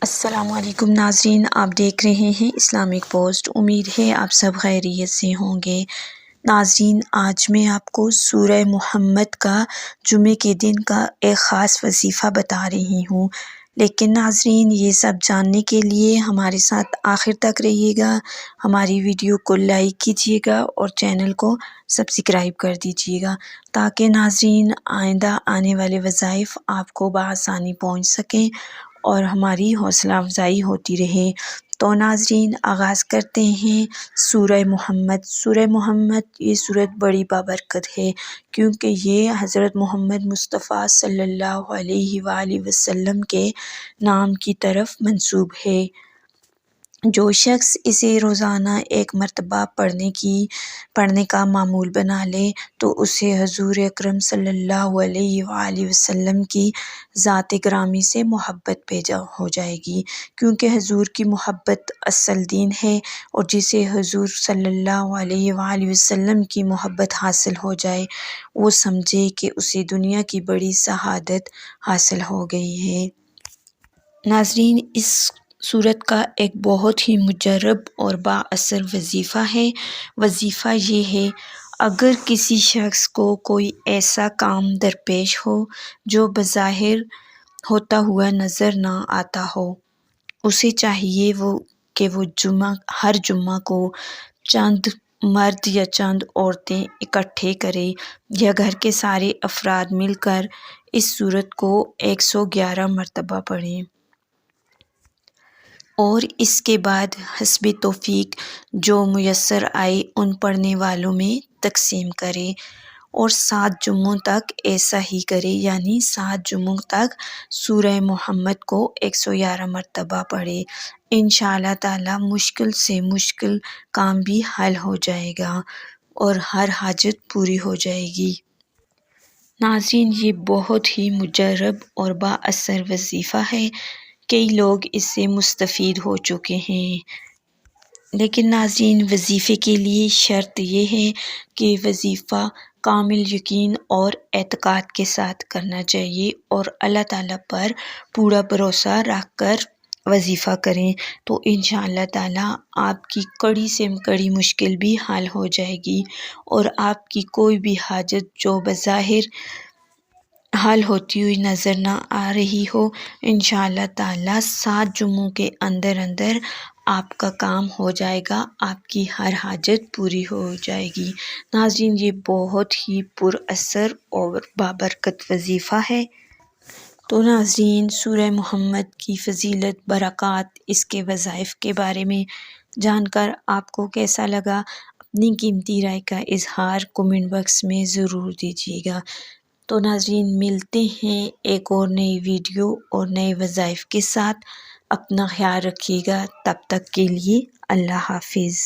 السلام علیکم ناظرین، آپ دیکھ رہے ہیں اسلامک پوسٹ۔ امید ہے آپ سب خیریت سے ہوں گے۔ ناظرین، آج میں آپ کو سورہ محمد کا جمعے کے دن کا ایک خاص وظیفہ بتا رہی ہوں، لیکن ناظرین یہ سب جاننے کے لیے ہمارے ساتھ آخر تک رہیے گا۔ ہماری ویڈیو کو لائک کیجیے گا اور چینل کو سبسکرائب کر دیجیے گا تاکہ ناظرین آئندہ آنے والے وظائف آپ کو بآسانی پہنچ سکیں اور ہماری حوصلہ افزائی ہوتی رہے۔ تو ناظرین آغاز کرتے ہیں سورہ محمد۔ سورہ محمد یہ سورت بڑی بابرکت ہے کیونکہ یہ حضرت محمد مصطفیٰ صلی اللہ علیہ وآلہ وسلم کے نام کی طرف منسوب ہے۔ جو شخص اسے روزانہ ایک مرتبہ پڑھنے کا معمول بنا لے تو اسے حضور اکرم صلی اللہ علیہ وآلہ وسلم کی ذات گرامی سے محبت پیدا ہو جائے گی، کیونکہ حضور کی محبت اصل دین ہے، اور جسے حضور صلی اللہ علیہ وآلہ وسلم کی محبت حاصل ہو جائے وہ سمجھے کہ اسے دنیا کی بڑی سعادت حاصل ہو گئی ہے۔ ناظرین، اس سورت کا ایک بہت ہی مجرب اور با اثر وظیفہ ہے۔ وظیفہ یہ ہے، اگر کسی شخص کو کوئی ایسا کام درپیش ہو جو بظاہر ہوتا ہوا نظر نہ آتا ہو، اسے چاہیے کہ وہ ہر جمعہ کو چند مرد یا چند عورتیں اکٹھے کرے یا گھر کے سارے افراد مل کر اس سورت کو 111 مرتبہ پڑھیں، اور اس کے بعد حسب توفیق جو میسر آئے ان پڑھنے والوں میں تقسیم کرے، اور 7 جمعوں تک ایسا ہی کرے، یعنی 7 جمعوں تک سورہ محمد کو 111 مرتبہ پڑھے۔ انشاءاللہ تعالی مشکل سے مشکل کام بھی حل ہو جائے گا اور ہر حاجت پوری ہو جائے گی۔ ناظرین، یہ بہت ہی مجرب اور با اثر وظیفہ ہے۔ کئی لوگ اس سے مستفید ہو چکے ہیں، لیکن ناظرین وظیفے کے لیے شرط یہ ہے کہ وظیفہ کامل یقین اور اعتقاد کے ساتھ کرنا چاہیے اور اللہ تعالیٰ پر پورا بھروسہ رکھ کر وظیفہ کریں، تو انشاءاللہ تعالیٰ آپ کی کڑی سے کڑی مشکل بھی حل ہو جائے گی، اور آپ کی کوئی بھی حاجت جو بظاہر حل ہوتی ہوئی نظر نہ آ رہی ہو، انشاءاللہ تعالیٰ 7 جمعوں کے اندر آپ کا کام ہو جائے گا، آپ کی ہر حاجت پوری ہو جائے گی۔ ناظرین، یہ بہت ہی پر اثر اور بابرکت وظیفہ ہے۔ تو ناظرین، سورہ محمد کی فضیلت، برکات، اس کے وظائف کے بارے میں جان کر آپ کو کیسا لگا؟ اپنی قیمتی رائے کا اظہار کمنٹ باکس میں ضرور دیجیے گا۔ تو ناظرین، ملتے ہیں ایک اور نئی ویڈیو اور نئے وظائف کے ساتھ۔ اپنا خیال رکھیے گا، تب تک کے لیے اللہ حافظ۔